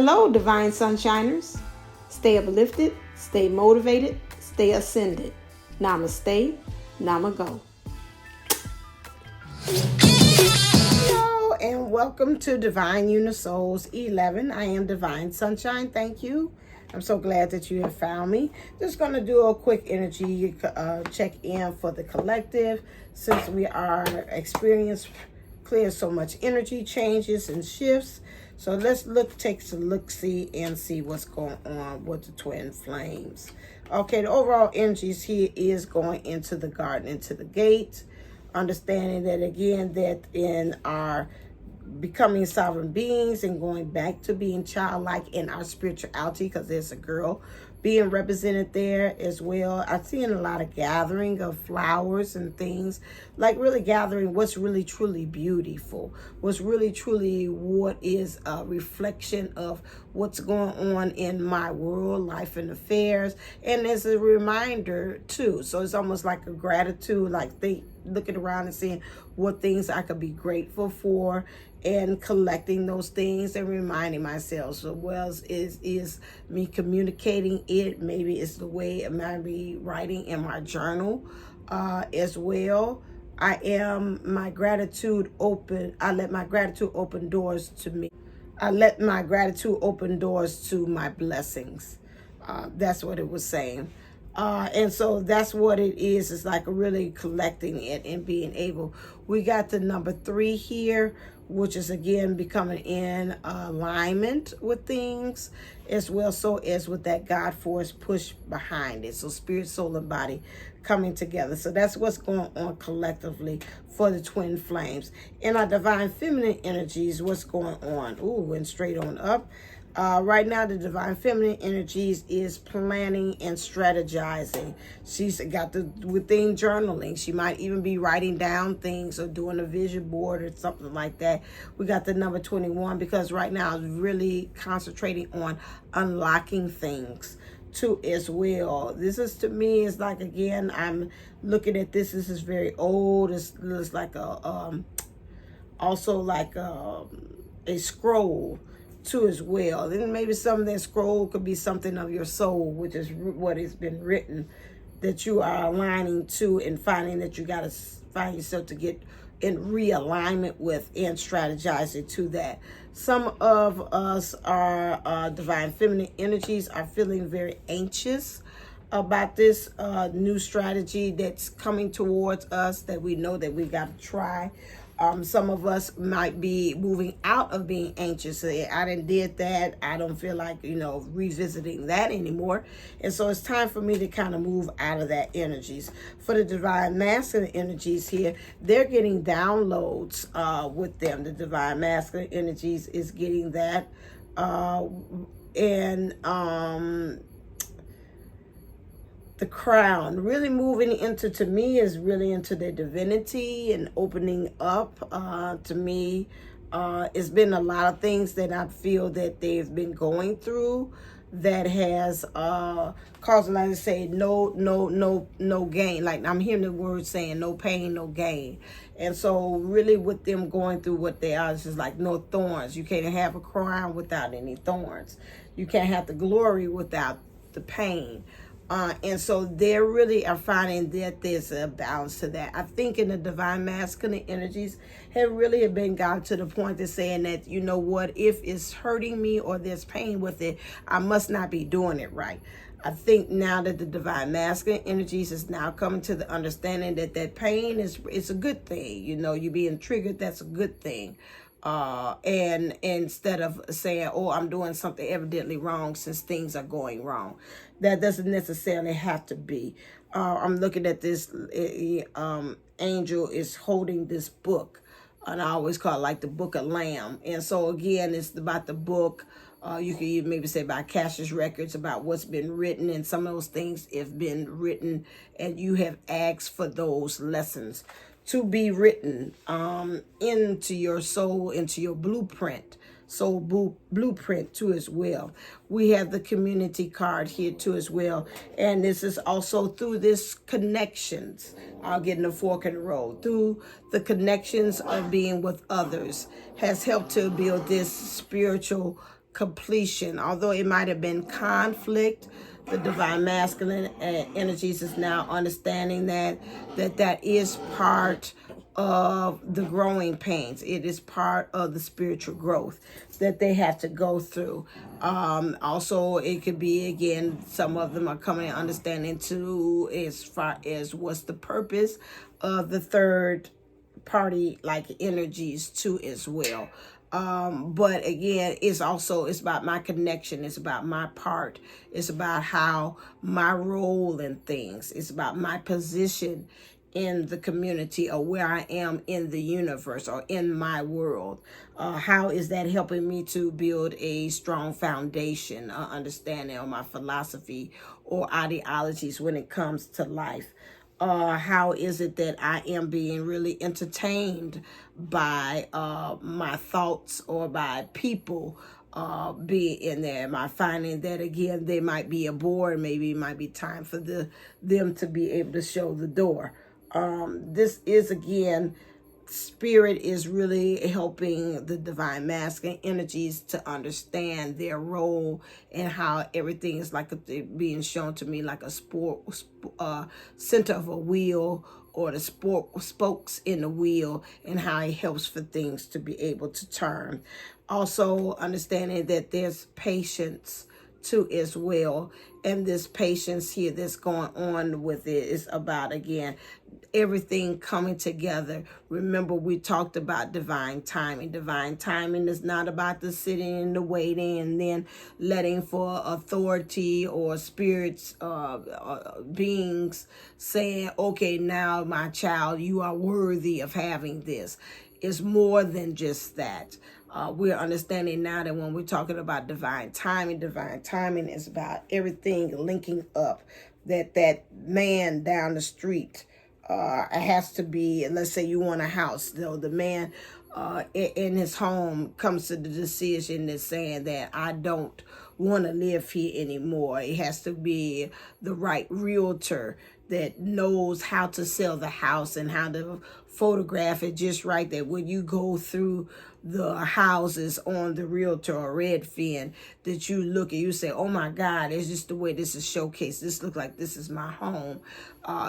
Hello, Divine Sunshiners. Stay uplifted, stay motivated, stay ascended. Namaste, Namago. Hello, and welcome to Divine Unisouls 11. I am Divine Sunshine. Thank you. I'm so glad that you have found me. Just going to do a quick energy check-in for the collective since we are experiencing clear so much energy changes and shifts. So let's take a look-see and see what's going on with the twin flames. Okay, the overall energies here is going into the garden, into the gate. Understanding that again, that in our becoming sovereign beings and going back to being childlike in our spirituality, because there's a girl being represented there as well. I'm seeing a lot of gathering of flowers and things, like really gathering what's really truly beautiful, what's really truly what is a reflection of what's going on in my world, life and affairs, and as a reminder too. So it's almost like a gratitude, like they looking around and seeing what things I could be grateful for, and collecting those things and reminding myself. So well is me communicating it. Maybe it's the way I might be writing in my journal as well. I am my gratitude open. I let my gratitude open doors to me. I let my gratitude open doors to my blessings. That's what it was saying. And so that's what it is. It's like really collecting it and being able. We got the number 3 here, which is again becoming in alignment with things as well, so as with that God force push behind it. So spirit, soul, and body coming together. So that's what's going on collectively for the twin flames. In our divine feminine energies, what's going on? Ooh, went straight on up. Right now, the divine feminine energies is planning and strategizing. She's got the within journaling. She might even be writing down things or doing a vision board or something like that. We got the number 21 because right now it's really concentrating on unlocking things too as well. This is, to me, is like, again, I'm looking at this. This is very old. It's like a also like a scroll too as well. Then maybe some of that scroll could be something of your soul, which is what has been written, that you are aligning to and finding that you got to find yourself to get in realignment with and strategizing to that. Some of us are divine feminine energies are feeling very anxious about this new strategy that's coming towards us that we know that we got to try. Some of us might be moving out of being anxious. I done did that. I don't feel like, revisiting that anymore. And so it's time for me to kind of move out of that energies. For the divine masculine energies here, they're getting downloads with them. The divine masculine energies is getting that. The crown really moving into, to me, is really into their divinity and opening up. To me, it's been a lot of things that I feel that they've been going through that has caused, like I say, no gain. Like I'm hearing the word saying no pain, no gain. And so really with them going through what they are, it's just like no thorns. You can't have a crown without any thorns. You can't have the glory without the pain. And so they really are finding that there's a balance to that. I think in the divine masculine energies have really been gotten to the point of saying that, you know what, if it's hurting me or there's pain with it, I must not be doing it right. I think now that the divine masculine energies is now coming to the understanding that that pain is a good thing. You being triggered, that's a good thing. And instead of saying, oh, I'm doing something evidently wrong since things are going wrong. That doesn't necessarily have to be. I'm looking at this angel is holding this book, and I always call it like the Book of Lamb. And so again, it's about the book. You could even maybe say about Akashic records, about what's been written, and some of those things have been written, and you have asked for those lessons to be written into your soul, into your blueprint, blueprint too as well. We have the community card here too as well. And this is also through this connections. I'll get in the fork in the road. Through the connections of being with others has helped to build this spiritual completion. Although it might have been conflict, the divine masculine energies is now understanding that is part of the growing pains. It is part of the spiritual growth that they have to go through. Also, it could be, again, some of them are coming and understanding too, as far as what's the purpose of the third party like energies too as well. But again, it's about my connection. It's about my part. It's about how my role in things. It's about my position in the community, or where I am in the universe or in my world. How is that helping me to build a strong foundation, understanding of my philosophy or ideologies when it comes to life? How is it that I am being really entertained by my thoughts or by people being in there? Am I finding that, again, they might be aboard? Maybe it might be time for them to be able to show the door. This is, again, Spirit is really helping the divine masculine energies to understand their role and how everything is like being shown to me like a center of a wheel, or the spokes in the wheel, and how it helps for things to be able to turn. Also understanding that there's patience too as well, and this patience here that's going on with it is about, again, everything coming together. Remember, we talked about divine timing. Divine timing is not about the sitting and the waiting and then letting for authority or spirits, beings saying, okay, now my child, you are worthy of having this. It's more than just that. We're understanding now that when we're talking about divine timing is about everything linking up. That man down the street has to be, let's say you want a house, though the man in his home comes to the decision that's saying that I don't want to live here anymore. It has to be the right realtor that knows how to sell the house and how to photograph it just right, that when you go through the houses on the realtor or Redfin, that you look and you say, oh my God, it's just the way this is showcased. This looks like this is my home.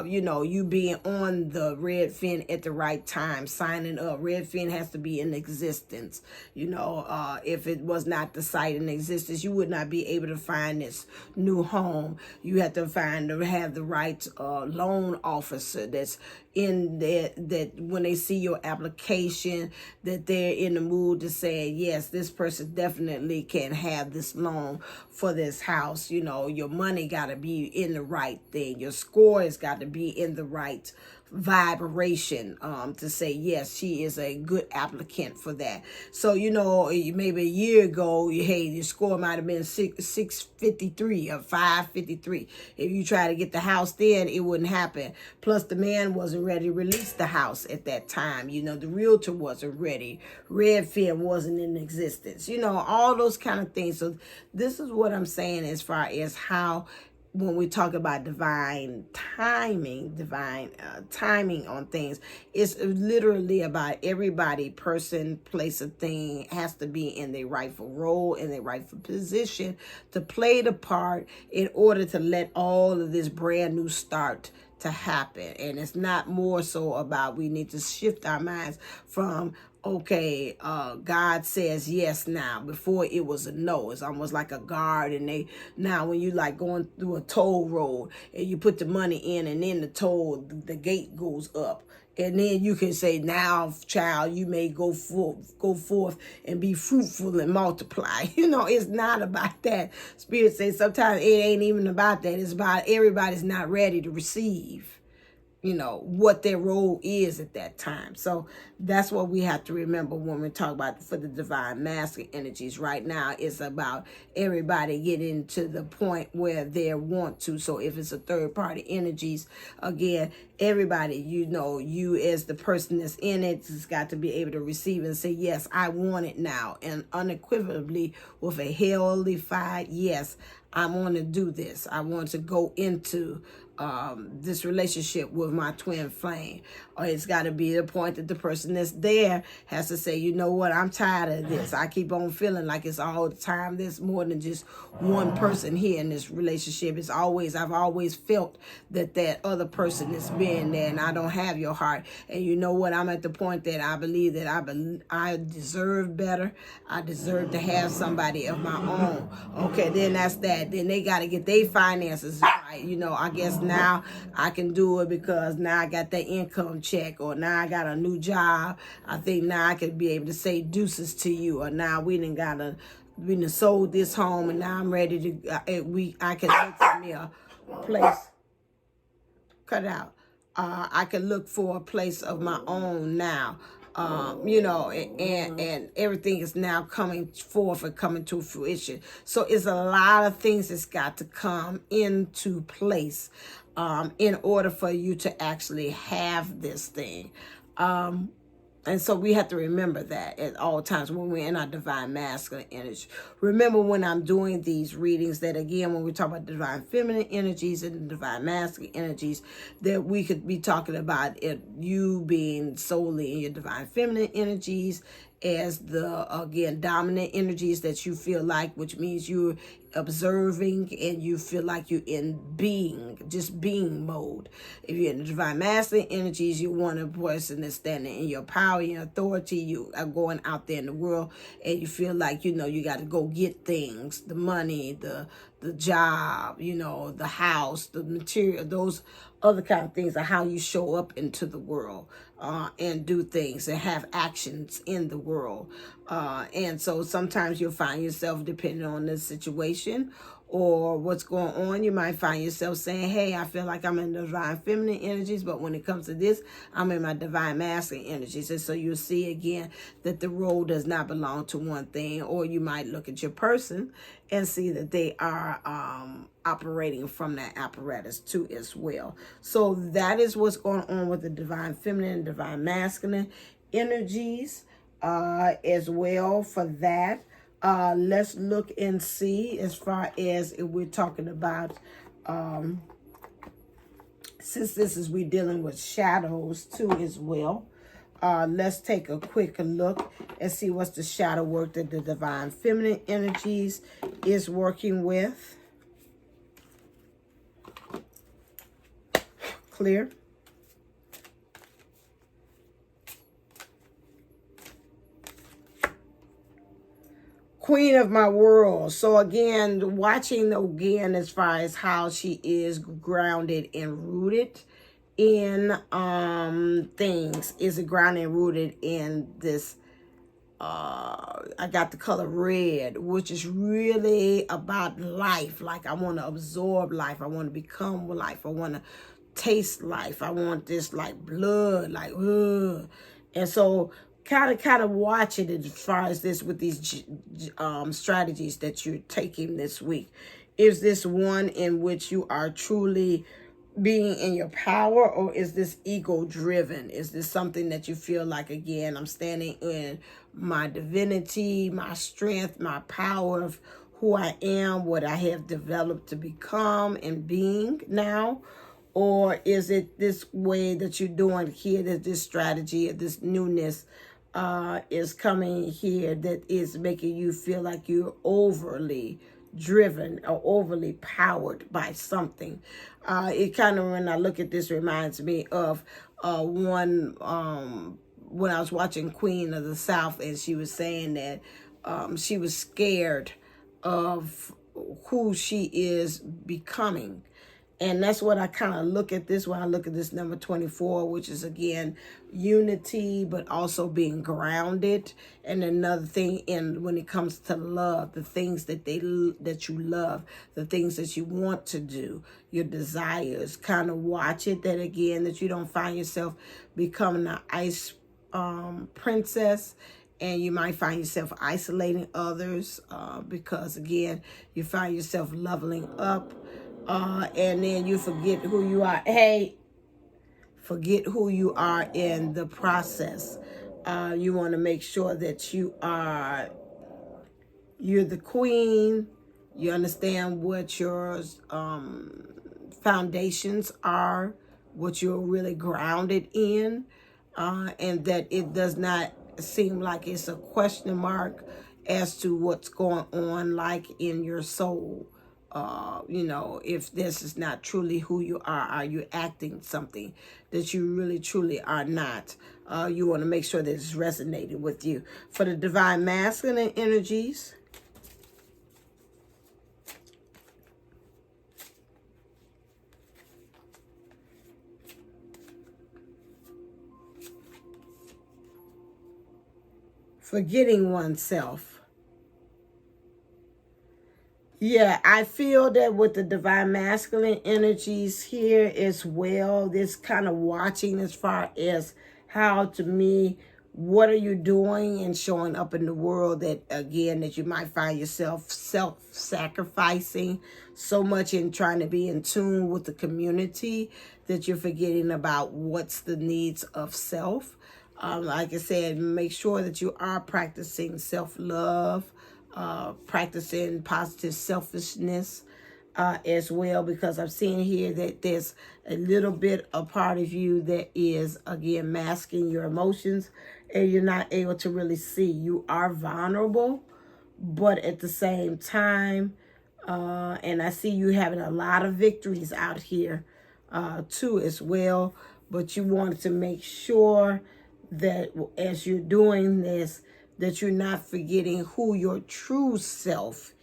You being on the Redfin at the right time, signing up. Redfin has to be in existence. If it was not the site in existence, you would not be able to find this new home. You have to have the right loan officer that's in there, that when they see your application, that they're in the mood to say, yes, this person definitely can have this loan for this house. Your money got to be in the right thing. Your score has got to be in the right vibration to say, yes, she is a good applicant for that. So, maybe a year ago, hey, your score might have been 653 or 553. If you try to get the house then, it wouldn't happen. Plus, the man wasn't ready to release the house at that time. The realtor wasn't ready. Redfin wasn't in existence. All those kind of things. So this is what I'm saying as far as how, when we talk about divine timing on things, it's literally about everybody, person, place, or thing has to be in their rightful role, in their rightful position to play the part in order to let all of this brand new start to happen. And it's not more so about, we need to shift our minds from, okay, God says yes now. Before it was a no. It's almost like a guard, and now when you like going through a toll road and you put the money in, and then the gate goes up. And then you can say, now, child, you may go forth and be fruitful and multiply. It's not about that. Spirit says sometimes it ain't even about that. It's about everybody's not ready to receive, what their role is at that time. So that's what we have to remember when we talk about for the divine masculine energies. Right now, it's about everybody getting to the point where they want to. So if it's a third party energies, again, everybody, you as the person that's in it has got to be able to receive and say, yes, I want it now. And unequivocally with a holified, yes, I want to do this. I want to go into this relationship with my twin flame. Or it's got to be the point that the person that's there has to say, you know what, I'm tired of this. I keep on feeling like it's all the time. There's more than just one person here in this relationship. I've always felt that other person is being there, and I don't have your heart. And you know what, I'm at the point that I believe that I deserve better. I deserve to have somebody of my own. Okay, then that's that. Then they got to get their finances right. You know, I guess now I can do it because now I got that income check, or now I got a new job. I think now I could be able to say deuces to you, or now we done sold this home, and now I'm ready to, I can look for me a place. Cut out. I can look for a place of my own now. You know, and everything is now coming forth and coming to fruition. So it's a lot of things that's got to come into place in order for you to actually have this thing. And so we have to remember that at all times when we're in our divine masculine energy. Remember when I'm doing these readings that, again, when we talk about divine feminine energies and the divine masculine energies, that we could be talking about it, you being solely in your divine feminine energies as the, again, dominant energies that you feel like, which means you're observing and you feel like you're in just being mode. If you're in the divine masculine energies, you want a person that's standing in your power, your authority. You are going out there in the world and you feel like, you know, you got to go get things, the money, the job, you know, the house, the material, those other kind of things are how you show up into the world and do things and have actions in the world. And so sometimes you'll find yourself, depending on the situation or what's going on, you might find yourself saying, hey, I feel like I'm in the divine feminine energies, but when it comes to this, I'm in my divine masculine energies. And so you'll see again that the role does not belong to one thing. Or you might look at your person and see that they are operating from that apparatus too as well. So that is what's going on with the divine feminine and divine masculine energies as well for that. Let's look and see as far as if we're talking about, since we're dealing with shadows too as well. Let's take a quick look and see what's the shadow work that the divine feminine energies is working with. Clear. Queen of my world. So again, watching again as far as how she is grounded and rooted in things. Is it grounded and rooted in this? I got the color red, which is really about life. Like I want to absorb life. I want to become life. I want to taste life. I want this like blood, like ugh. And so kind of watch it as far as this with these strategies that you're taking this week. Is this one in which you are truly being in your power, or is this ego driven? Is this something that you feel like, again, I'm standing in my divinity, my strength, my power of who I am, what I have developed to become and being now? Or is it this way that you're doing here, that this strategy, this newness is coming here that is making you feel like you're overly driven or overly powered by something? It kind of, when I look at this, reminds me of one when I was watching Queen of the South, and she was saying that she was scared of who she is becoming. And that's what I kind of look at this when I look at this number 24, which is, again, unity, but also being grounded. And another thing, when it comes to love, the things that you love, the things that you want to do, your desires, kind of watch it, that again, that you don't find yourself becoming an ice princess. And you might find yourself isolating others because, again, you find yourself leveling up. And then you forget who you are. Hey, forget who you are in the process. You want to make sure that you're the queen, You understand what your foundations are, what you're really grounded in, and that it does not seem like it's a question mark as to what's going on, like in your soul. You know, if this is not truly who you are you acting something that you really truly are not? You want to make sure that it's resonating with you. For the divine masculine energies, forgetting oneself. Yeah, I feel that with the divine masculine energies here as well, this kind of watching as far as how, to me, what are you doing and showing up in the world, that again, that you might find yourself self-sacrificing so much in trying to be in tune with the community that you're forgetting about what's the needs of self. Like I said, make sure that you are practicing self-love, practicing positive selfishness as well, because I'm seeing here that there's a little bit a part of you that is, again, masking your emotions, and you're not able to really see. You are vulnerable, but at the same time, and I see you having a lot of victories out here too as well, but you want to make sure that as you're doing this, that you're not forgetting who your true self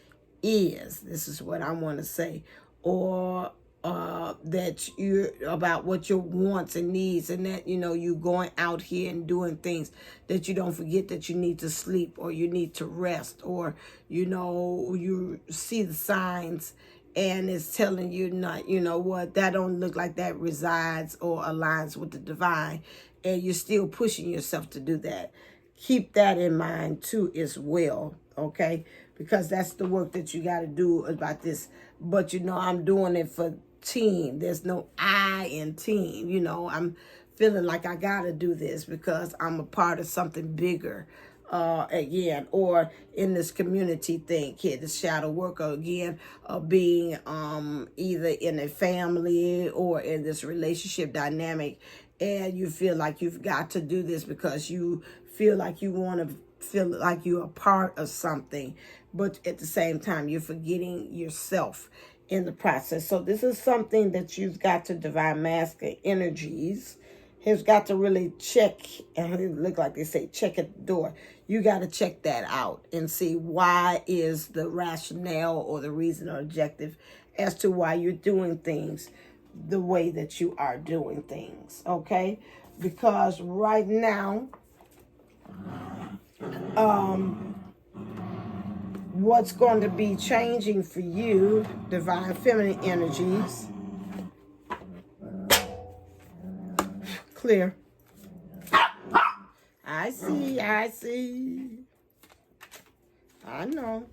is. This is what I want to say. Or that you're about what your wants and needs, and that, you know, you going out here and doing things, that you don't forget that you need to sleep, or you need to rest, or, you know, you see the signs and it's telling you not, you know what, that don't look like that resides or aligns with the divine, and you're still pushing yourself to do that. Keep that in mind too as well, okay? Because that's the work that you got to do about this. But, you know, I'm doing it for team. There's no I in team. You know, I'm feeling like I got to do this because I'm a part of something bigger. Again, or in this community thing, kid, the shadow worker, again, being either in a family or in this relationship dynamic, and you feel like you've got to do this because you feel like you want to feel like you're a part of something, but at the same time you're forgetting yourself in the process. So this is something that you've got to, divine masculine energies has got to really check, and it look like they say check at the door. You got to check that out and see why is the rationale or the reason or objective as to why you're doing things the way that you are doing things, okay? Because right now, what's going to be changing for you, divine feminine energies, clear. I see, I know.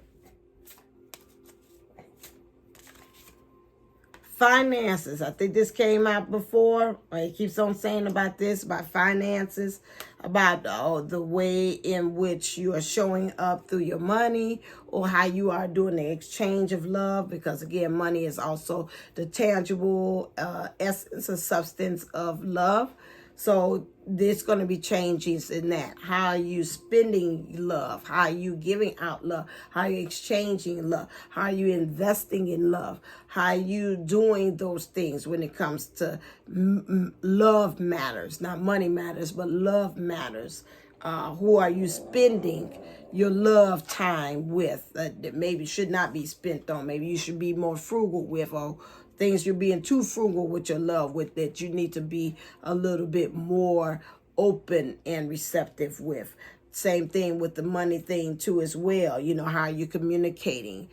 Finances. I think this came out before. It keeps on saying about this, about finances, about the way in which you are showing up through your money, or how you are doing the exchange of love. Because again, money is also the tangible essence or substance of love. So there's going to be changes in that. How are you spending love? How are you giving out love? How are you exchanging love? How are you investing in love? How are you doing those things when it comes to love matters? Not money matters, but love matters. Who are you spending your love time with that maybe should not be spent on? Maybe you should be more frugal with, or things you're being too frugal with your love with, that you need to be a little bit more open and receptive with. Same thing with the money thing too as well. You know, how are you communicating?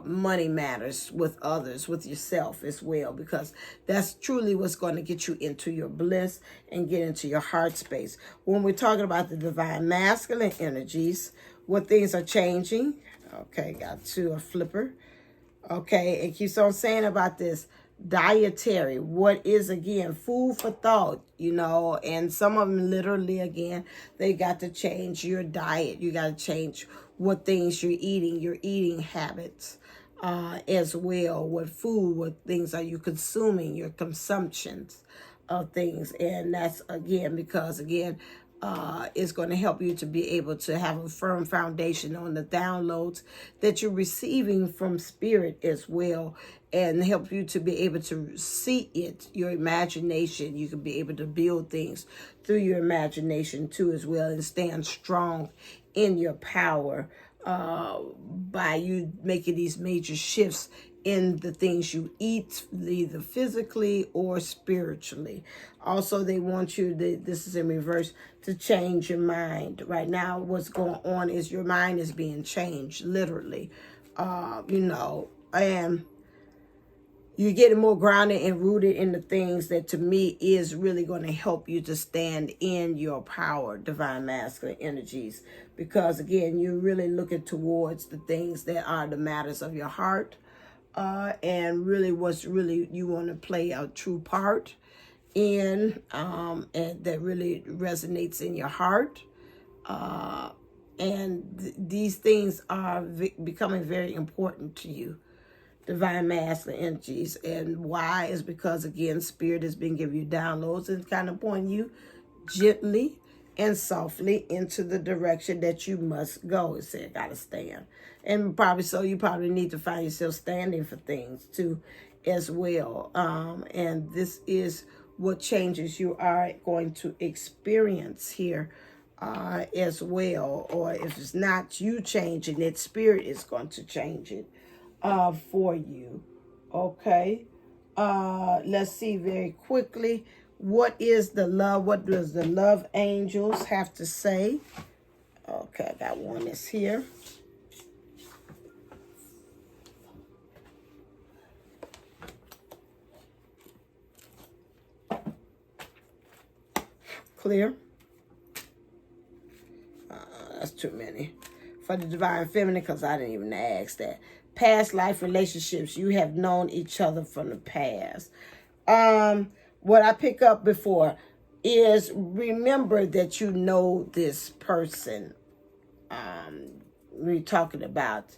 Money matters with others, with yourself as well, because that's truly what's going to get you into your bliss and get into your heart space. When we're talking about the divine masculine energies, what things are changing. Okay, got to a flipper. Okay, it keeps on saying about this dietary. What is, again, food for thought, you know, and some of them literally, again, they got to change your diet. You got to change what things you're eating, your eating habits. as well, with food, what things are you consuming, your consumptions of things. And that's, again, because, again, it's going to help you to be able to have a firm foundation on the downloads that you're receiving from spirit as well, and help you to be able to see it, your imagination. You can be able to build things through your imagination too as well, and stand strong in your power by you making these major shifts in the things you eat, either physically or spiritually. Also, they want you, this is in reverse, to change your mind. Right now, what's going on is your mind is being changed, literally. And you're getting more grounded and rooted in the things that, to me, is really going to help you to stand in your power, divine masculine energies. Because, again, you're really looking towards the things that are the matters of your heart, and really what's really you want to play a true part in, and that really resonates in your heart. And these things are becoming very important to you, divine masculine energies. And why is because, again, spirit has been giving you downloads and kind of pointing you gently and softly into the direction that you must go. It said, gotta stand. And probably so, you probably need to find yourself standing for things too as well. And this is what changes you are going to experience here as well. Or if it's not you changing it, spirit is going to change it for you. Okay. Let's see very quickly. What is the love? What does the love angels have to say? Okay, I got one that's here. Clear. That's too many. For the divine feminine, because I didn't even ask that. Past life relationships. You have known each other from the past. What I pick up before is, remember that you know this person we're talking about.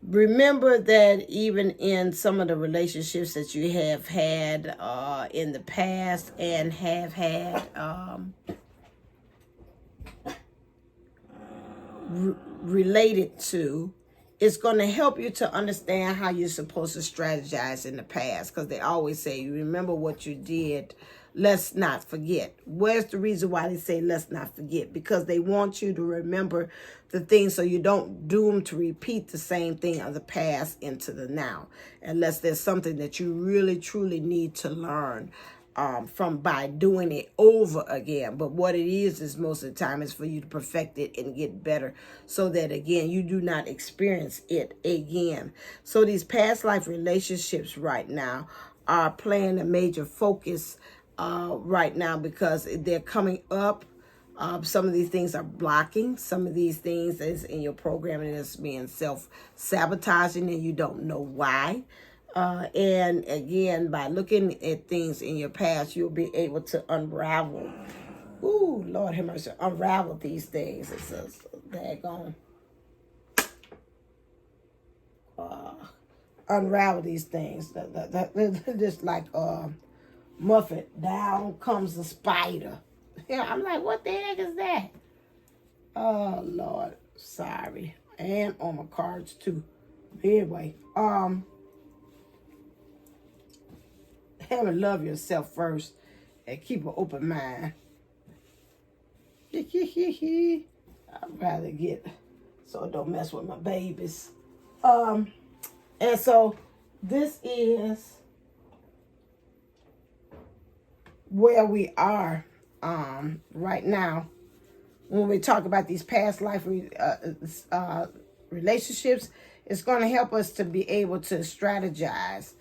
Remember that even in some of the relationships that you have had in the past and have had related to, it's going to help you to understand how you're supposed to strategize in the past, because they always say, you remember what you did, let's not forget. Where's the reason why they say let's not forget? Because they want you to remember the things so you don't doom to repeat the same thing of the past into the now, unless there's something that you really truly need to learn from by doing it over again. But what it is most of the time is for you to perfect it and get better, so that, again, you do not experience it again. So these past life relationships right now are playing a major focus right now, because they're coming up. Some of these things are blocking. Some of these things is in your programming is being self-sabotaging, and you don't know why. And again, by looking at things in your past, you'll be able to unravel. Ooh, Lord have mercy. Unravel these things. It says, daggone. Unravel these things. Just like Muffet, down comes the spider. Yeah, I'm like, what the heck is that? Oh, Lord. Sorry. And on my cards, too. Anyway, have to love yourself first and keep an open mind. I'd rather get, so it don't mess with my babies. And so this is where we are right now when we talk about these past life relationships. It's going to help us to be able to strategize.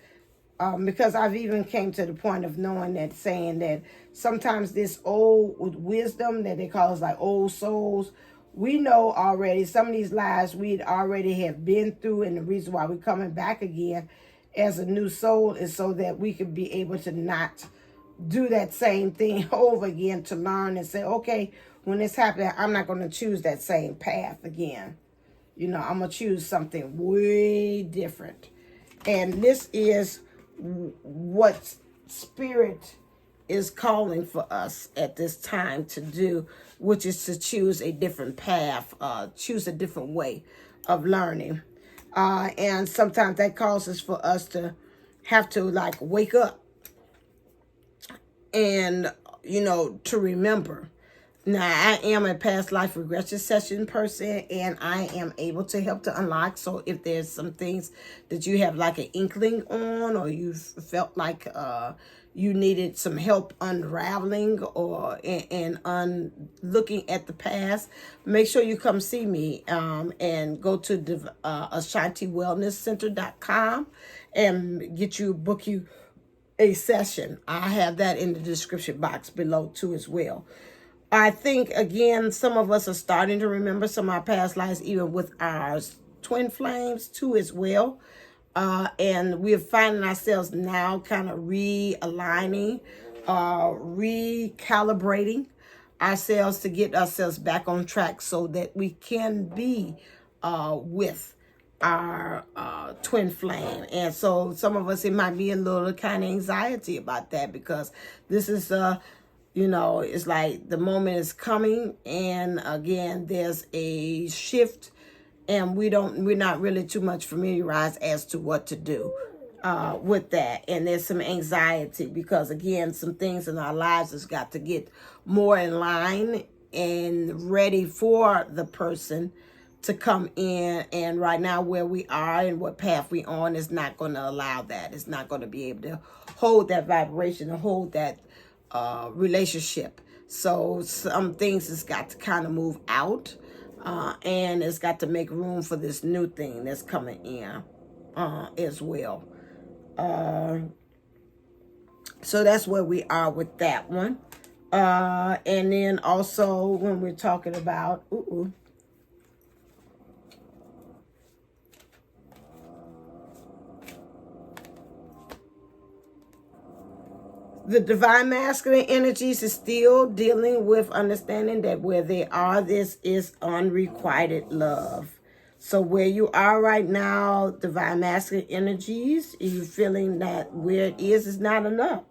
Because I've even came to the point of knowing that, saying that sometimes this old wisdom that they call us like old souls, we know already some of these lives we'd already have been through, and the reason why we're coming back again as a new soul is so that we can be able to not do that same thing over again, to learn and say, okay, when this happens, I'm not going to choose that same path again. I'm going to choose something way different. And this is what Spirit is calling for us at this time to do, which is to choose a different path, choose a different way of learning. And sometimes that causes for us to have to like wake up and, to remember. Now, I am a past life regression session person, and I am able to help to unlock. So if there's some things that you have like an inkling on, or you felt like you needed some help unraveling or looking at the past, make sure you come see me and go to AshantiWellnessCenter.com and book you a session. I have that in the description box below too as well. I think, again, some of us are starting to remember some of our past lives, even with our twin flames too as well. And we're finding ourselves now kind of realigning, recalibrating ourselves to get ourselves back on track so that we can be with our twin flame. And so some of us, it might be a little kind of anxiety about that, because this is it's like the moment is coming, and again, there's a shift, and we're not really too much familiarized as to what to do with that. And there's some anxiety because, again, some things in our lives has got to get more in line and ready for the person to come in. And right now, where we are and what path we on is not going to allow that. It's not going to be able to hold that vibration, and hold that relationship. So some things has got to kind of move out, and it's got to make room for this new thing that's coming in as well. So that's where we are with that one. And then also when we're talking about the divine masculine energies is still dealing with understanding that where they are, this is unrequited love. So where you are right now, divine masculine energies, you feeling that where it is not enough.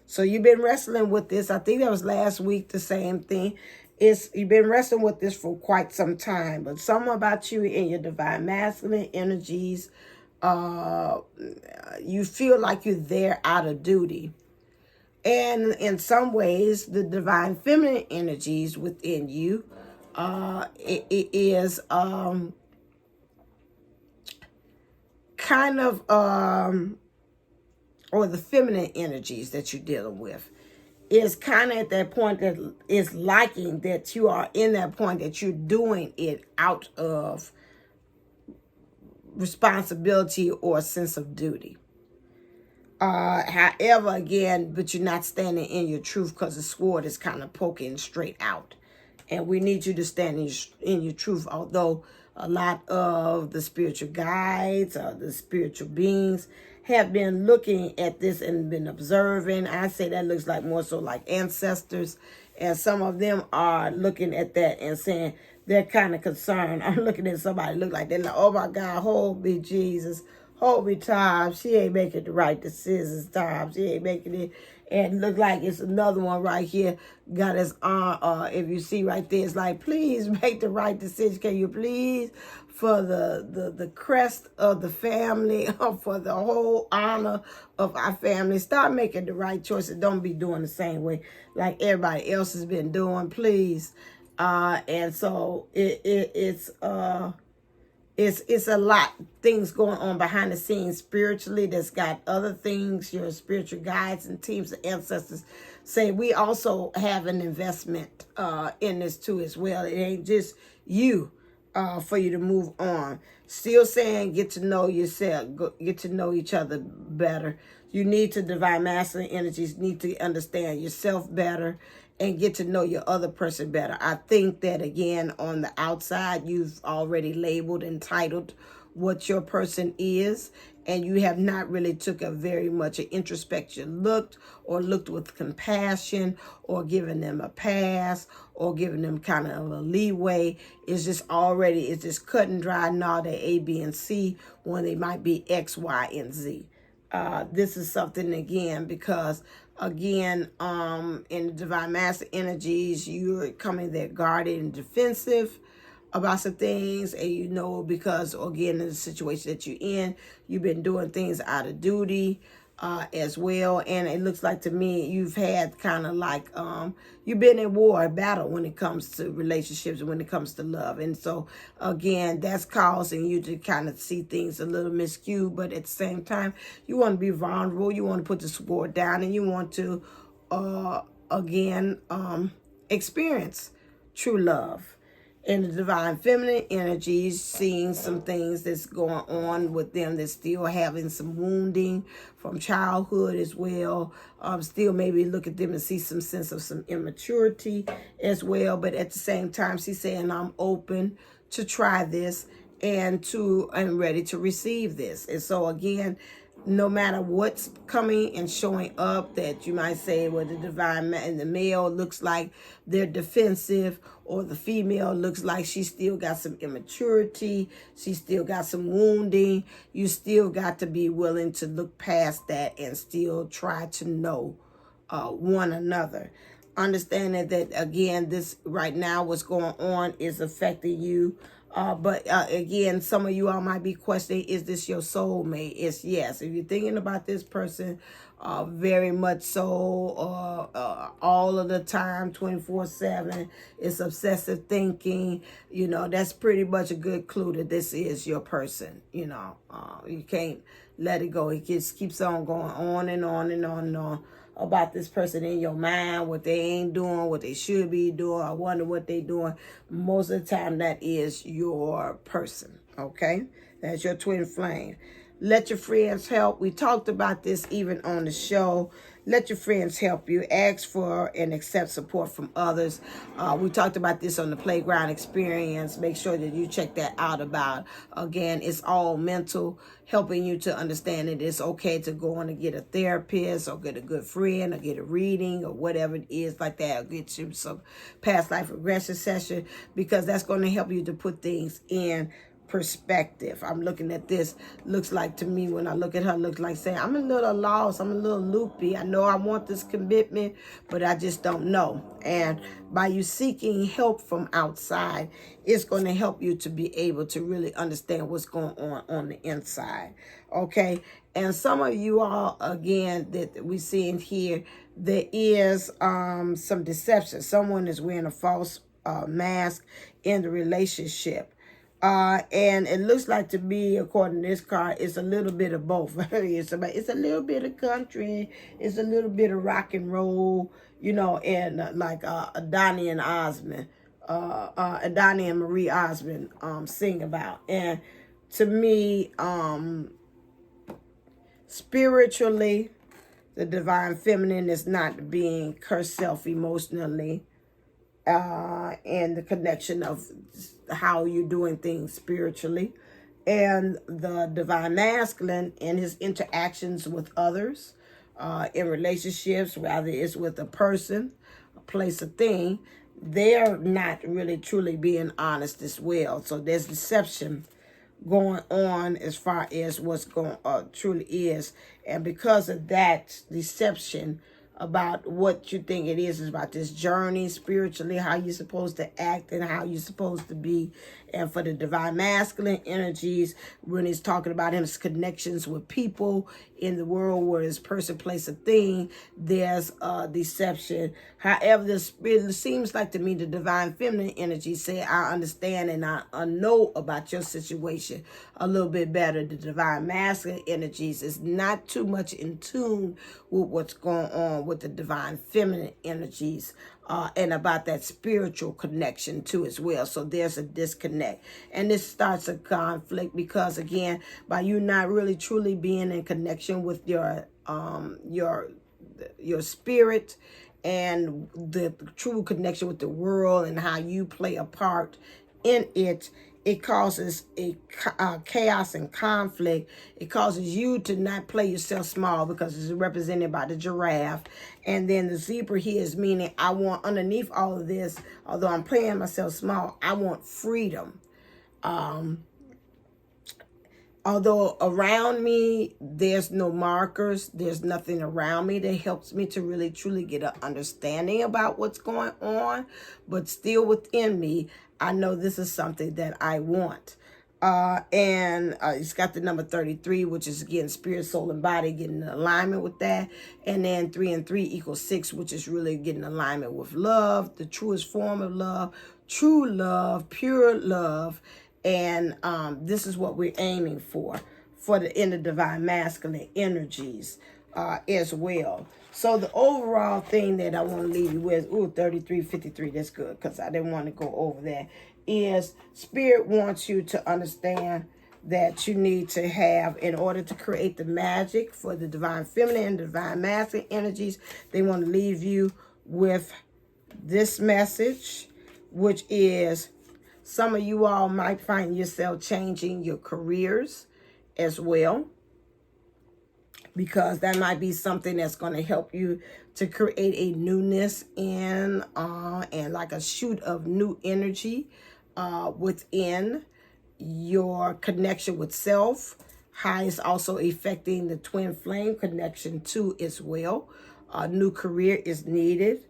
So you've been wrestling with this. I think that was last week, the same thing. You've been wrestling with this for quite some time. But something about you and your divine masculine energies, you feel like you're there out of duty. And in some ways, the divine feminine energies within you, it is kind of, or the feminine energies that you're dealing with, is kind of at that point that is liking that you are in that point that you're doing it out of responsibility or a sense of duty. However, again, but you're not standing in your truth, because the sword is kind of poking straight out. And we need you to stand in your truth, although a lot of the spiritual guides or the spiritual beings have been looking at this and been observing. I say that looks like more so like ancestors. And some of them are looking at that and saying they're kind of concerned. I'm looking at somebody look like they're like, oh my God, hold me, Jesus. Hold me, Tom. She ain't making the right decisions, Tom. She ain't making it. And look like it's another one right here. Got his arm. If you see right there, it's like, please make the right decision. Can you please, for the crest of the family, for the whole honor of our family, start making the right choices. Don't be doing the same way like everybody else has been doing, please. And so it's a lot things going on behind the scenes spiritually that's got other things. Your spiritual guides and teams of ancestors say we also have an investment in this too as well. It ain't just you for you to move on. Still saying get to know yourself, get to know each other better. You need to, divine masculine energies need to understand yourself better and get to know your other person better. I think that, again, on the outside, you've already labeled, entitled what your person is, and you have not really took a very much an introspection looked with compassion or given them a pass or giving them kind of a leeway. It's just cut and dry. No, they're A, B, and C when they might be X, Y, and Z. This is something again because again in the divine master energies, you're coming there guarded and defensive about some things, and because again in the situation that you're in, you've been doing things out of duty as well. And it looks like to me you've had kind of like you've been in war, battle when it comes to relationships and when it comes to love. And so again, that's causing you to kind of see things a little miscued, but at the same time you want to be vulnerable, you want to put the sword down, and you want to again experience true love. In the divine feminine energies, seeing some things that's going on with them that's still having some wounding from childhood as well. Still maybe look at them and see some sense of some immaturity as well. But at the same time, she's saying, I'm open to try this and I'm ready to receive this. And so again, no matter what's coming and showing up, that you might say, well, the divine and the male looks like they're defensive, or the female looks like she still got some immaturity, she still got some wounding. You still got to be willing to look past that and still try to know one another. Understanding that, again, this right now, what's going on is affecting you. But again, some of you all might be questioning, is this your soulmate? It's yes. If you're thinking about this person very much so, all of the time, 24/7, it's obsessive thinking, that's pretty much a good clue that this is your person. You can't let it go. It just keeps on going on and on and on and on about this person in your mind, what they ain't doing, what they should be doing. I wonder what they doing. Most of the time, that is your person, okay? That's your twin flame. Let your friends help. We talked about this even on the show. Let your friends help you. Ask for and accept support from others. We talked about this on the playground experience. Make sure that you check that out about. Again, it's all mental, helping you to understand that it's okay to go on and get a therapist or get a good friend or get a reading or whatever it is like that. Or get you some past life regression session, because that's going to help you to put things in perspective. I'm looking at this. Looks like to me, when I look at her, looks like saying, I'm a little lost. I'm a little loopy. I know I want this commitment, but I just don't know. And by you seeking help from outside, it's going to help you to be able to really understand what's going on the inside. Okay. And some of you all, again, that we see in here, there is some deception. Someone is wearing a false mask in the relationship. And it looks like to me, according to this card, it's a little bit of both. It's a little bit of country, it's a little bit of rock and roll, and like Adani and Osmond, Adani and Marie Osmond sing about. And to me, spiritually, the divine feminine is not being herself emotionally, and the connection of how you're doing things spiritually, and the divine masculine in his interactions with others, in relationships, whether it's with a person, a place, a thing, they're not really truly being honest as well. So there's deception going on as far as what's going truly is. And because of that deception about what you think it is about this journey spiritually, how you're supposed to act and how you're supposed to be. And for the divine masculine energies, when he's talking about his connections with people in the world, where his person, place, a thing, there's deception. However, it seems like to me the divine feminine energy say, I understand and I know about your situation a little bit better. The divine masculine energies is not too much in tune with what's going on with the divine feminine energies, and about that spiritual connection too as well. So there's a disconnect, and this starts a conflict because, again, by you not really truly being in connection with your spirit and the true connection with the world and how you play a part in it, it causes a chaos and conflict. It causes you to not play yourself small because it's represented by the giraffe. And then the zebra here is meaning I want underneath all of this, although I'm playing myself small, I want freedom. Although around me, there's no markers, there's nothing around me that helps me to really truly get an understanding about what's going on, but still within me, I know this is something that I want. And it's got the number 33, which is again spirit, soul, and body, getting in alignment with that. And then 3 and 3 equals 6, which is really getting alignment with love, the truest form of love, true love, pure love. And this is what we're aiming for the inner divine masculine energies as well. So the overall thing that I want to leave you with, 3353, that's good because I didn't want to go over that, is Spirit wants you to understand that you need to have, in order to create the magic for the divine feminine and divine masculine energies, they want to leave you with this message, which is, some of you all might find yourself changing your careers as well, because that might be something that's going to help you to create a newness in and like a shoot of new energy within your connection with self. How it's also affecting the twin flame connection too as well. A new career is needed.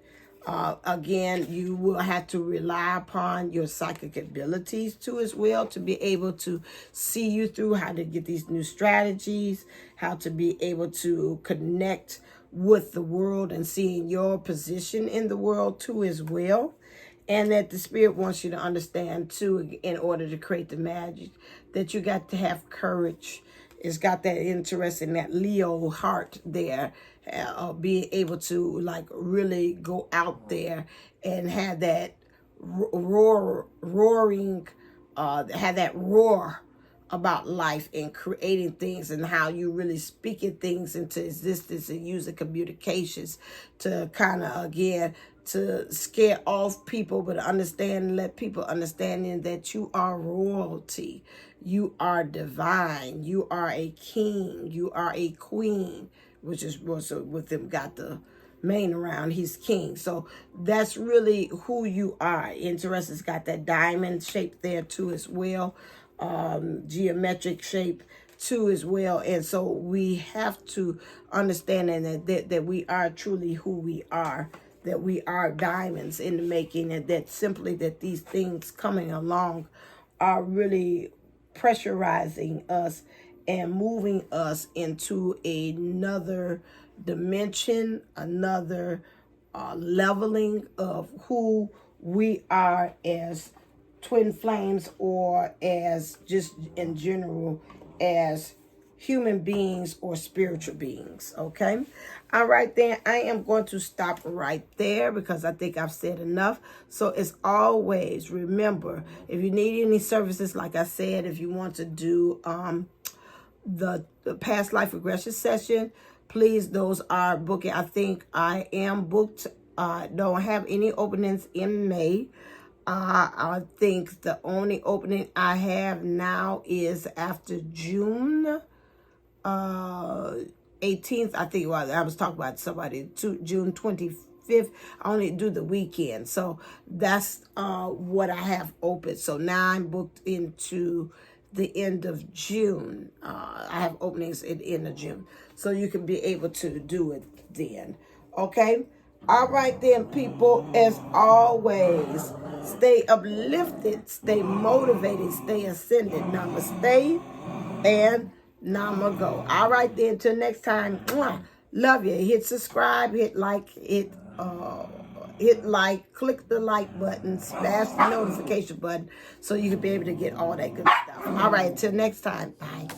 Again, you will have to rely upon your psychic abilities too as well to be able to see you through, how to get these new strategies, how to be able to connect with the world and seeing your position in the world too as well. And that the Spirit wants you to understand too, in order to create the magic, that you got to have courage. It's got that interest in that Leo heart there, being able to like really go out there and have that roaring, have that roar about life and creating things, and how you really speaking things into existence and using communications to kind of, again, to scare off people, but understand and let people understand that you are royalty. You are divine. You are a king. You are a queen, which is also with them got the mane around. He's king. So that's really who you are. Interesting's got that diamond shape there too as well. Geometric shape too as well. And so we have to understand that we are truly who we are, that we are diamonds in the making, and that simply that these things coming along are really pressurizing us and moving us into another dimension, another leveling of who we are as twin flames, or as just in general as human beings or spiritual beings. Okay. All right, then I am going to stop right there because I think I've said enough. So as always, remember, if you need any services, like I said, if you want to do the past life regression session, please, those are booking. I think I am booked. Don't have any openings in May. I think the only opening I have now is after June 18th. I think, well, I was talking about somebody, June 25th. I only do the weekend. So that's what I have open. So now I'm booked into the end of June. I have openings at the end of June. So you can be able to do it then. Okay? All right then, people, as always, stay uplifted, stay motivated, stay ascended. Namaste and Namago. All right then, till next time. Mwah. Love you. Hit subscribe, hit like, hit like, click the like button, smash the notification button so you can be able to get all that good stuff. All right, till next time. Bye.